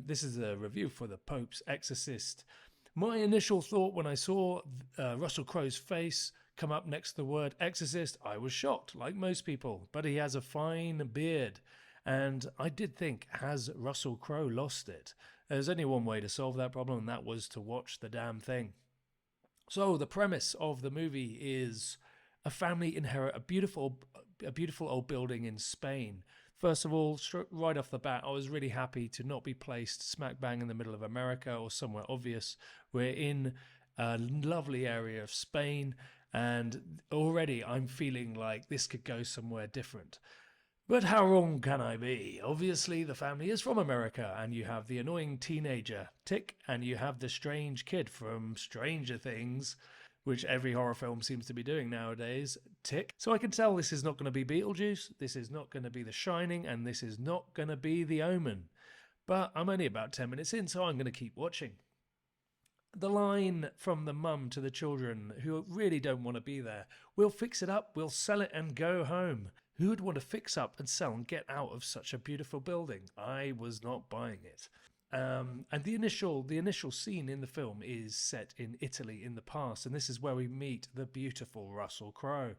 This is a review for the Pope's Exorcist. My initial thought when I saw Russell Crowe's face come up next to the word Exorcist, I was shocked, like most people. But he has a fine beard. And I did think, has Russell Crowe lost it? There's only one way to solve that problem, and that was to watch the damn thing. So the premise of the movie is a family inherit a beautiful old building in Spain. First of all, right off the bat, I was really happy to not be placed smack bang in the middle of America or somewhere obvious. We're in a lovely area of Spain, and already I'm feeling like this could go somewhere different. But how wrong can I be? Obviously, the family is from America, and you have the annoying teenager, Tick, and you have the strange kid from Stranger Things, which every horror film seems to be doing nowadays, Tick. So I can tell this is not going to be Beetlejuice, this is not going to be The Shining, and this is not going to be The Omen. But I'm only about 10 minutes in, so I'm going to keep watching. The line from the mum to the children who really don't want to be there, we'll fix it up, we'll sell it and go home. Who would want to fix up and sell and get out of such a beautiful building? I was not buying it. And the initial scene in the film is set in Italy in the past, and this is where we meet the beautiful Russell Crowe.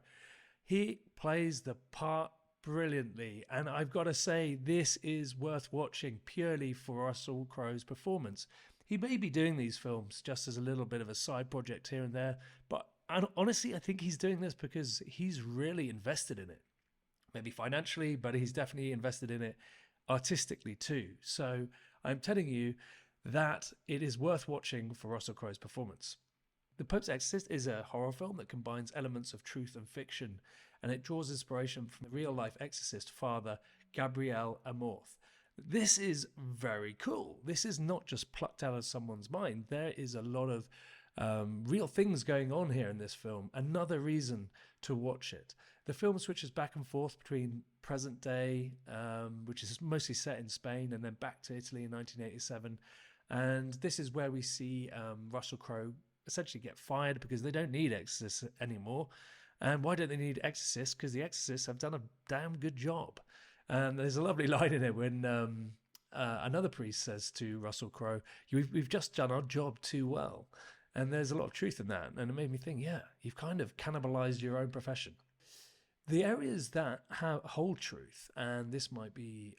He plays the part brilliantly, and I've got to say, this is worth watching purely for Russell Crowe's performance. He may be doing these films just as a little bit of a side project here and there, but honestly, I think he's doing this because he's really invested in it. Maybe financially, but he's definitely invested in it artistically too. So I'm telling you that it is worth watching for Russell Crowe's performance. The Pope's Exorcist is a horror film that combines elements of truth and fiction, and it draws inspiration from the real-life exorcist father Gabriel Amorth. This is very cool. This is not just plucked out of someone's mind. There is a lot of real things going on here in this film. Another reason to watch it. The film switches back and forth between present day, which is mostly set in Spain, and then back to Italy in 1987. And this is where we see Russell Crowe essentially get fired because they don't need exorcists anymore. And why don't they need exorcists? Because the exorcists have done a damn good job. And there's a lovely line in it when another priest says to Russell Crowe, we've just done our job too well. And there's a lot of truth in that. And it made me think, yeah, you've kind of cannibalized your own profession. The areas that hold truth, and this might be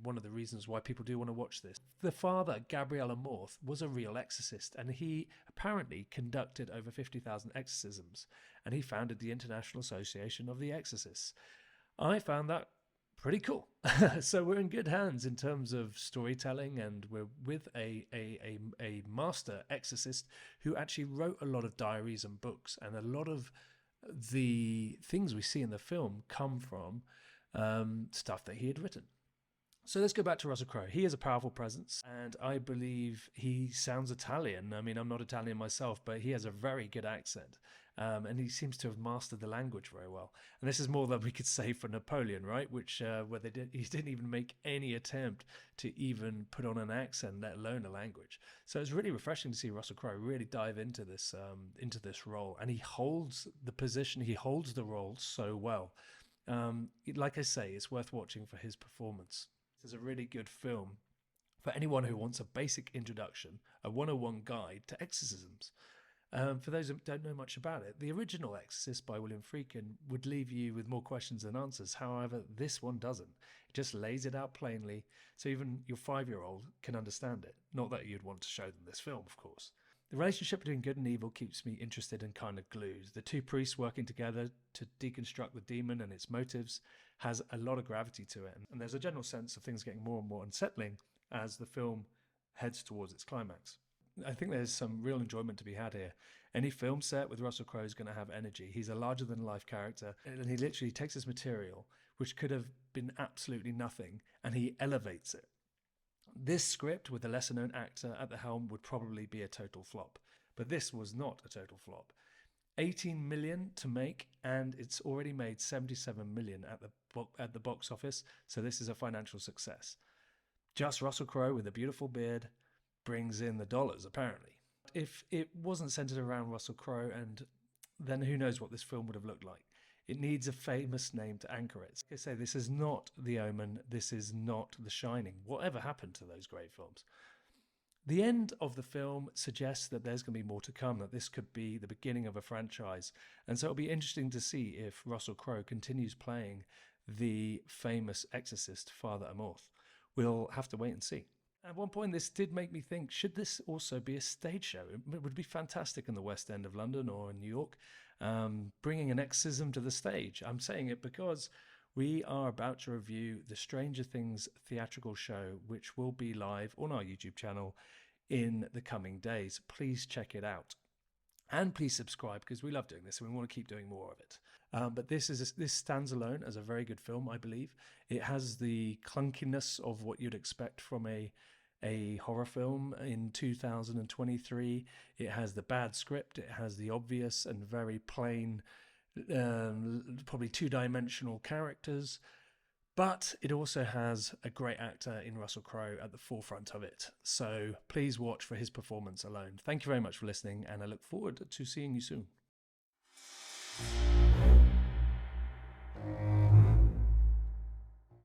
one of the reasons why people do want to watch this. The father, Gabriel Amorth, was a real exorcist, and he apparently conducted over 50,000 exorcisms, and he founded the International Association of the Exorcists. I found that pretty cool. So we're in good hands in terms of storytelling, and we're with a master exorcist who actually wrote a lot of diaries and books, and a lot of the things we see in the film come from stuff that he had written. So let's go back to Russell Crowe. He is a powerful presence, and I believe he sounds Italian. I mean, I'm not Italian myself, but he has a very good accent, and he seems to have mastered the language very well. And this is more than we could say for Napoleon, right? Which where he didn't even make any attempt to even put on an accent, let alone a language. So it's really refreshing to see Russell Crowe really dive into this role, and he holds the position, he holds the role so well. Like I say, it's worth watching for his performance. It's a really good film for anyone who wants a basic introduction, a 101 guide to exorcisms. For those who don't know much about it, the original Exorcist by William Friedkin would leave you with more questions than answers. However, this one doesn't. It just lays it out plainly, so even your 5-year-old can understand it. Not that you'd want to show them this film, of course. The relationship between good and evil keeps me interested and kind of glued. The two priests working together to deconstruct the demon and its motives has a lot of gravity to it. And there's a general sense of things getting more and more unsettling as the film heads towards its climax. I think there's some real enjoyment to be had here. Any film set with Russell Crowe is going to have energy. He's a larger-than-life character, and he literally takes this material, which could have been absolutely nothing, and he elevates it. This script with a lesser-known actor at the helm would probably be a total flop, but this was not a total flop. 18 million to make, and it's already made 77 million at the box office, so this is a financial success. Just Russell Crowe with a beautiful beard brings in the dollars, apparently. If it wasn't centered around Russell Crowe, and then who knows what this film would have looked like. It needs a famous name to anchor it. Like I say, this is not The Omen. This is not The Shining. Whatever happened to those great films? The end of the film suggests that there's going to be more to come, that this could be the beginning of a franchise. And so it'll be interesting to see if Russell Crowe continues playing the famous exorcist, Father Amorth. We'll have to wait and see. At one point, this did make me think, should this also be a stage show? It would be fantastic in the West End of London or in New York, bringing an exorcism to the stage. I'm saying it because we are about to review the Stranger Things theatrical show, which will be live on our YouTube channel in the coming days. Please check it out. And please subscribe, because we love doing this and we want to keep doing more of it. But this stands alone as a very good film, I believe. It has the clunkiness of what you'd expect from a horror film in 2023. It has the bad script. It has the obvious and very plain, probably two-dimensional characters. But it also has a great actor in Russell Crowe at the forefront of it. So please watch for his performance alone. Thank you very much for listening, and I look forward to seeing you soon.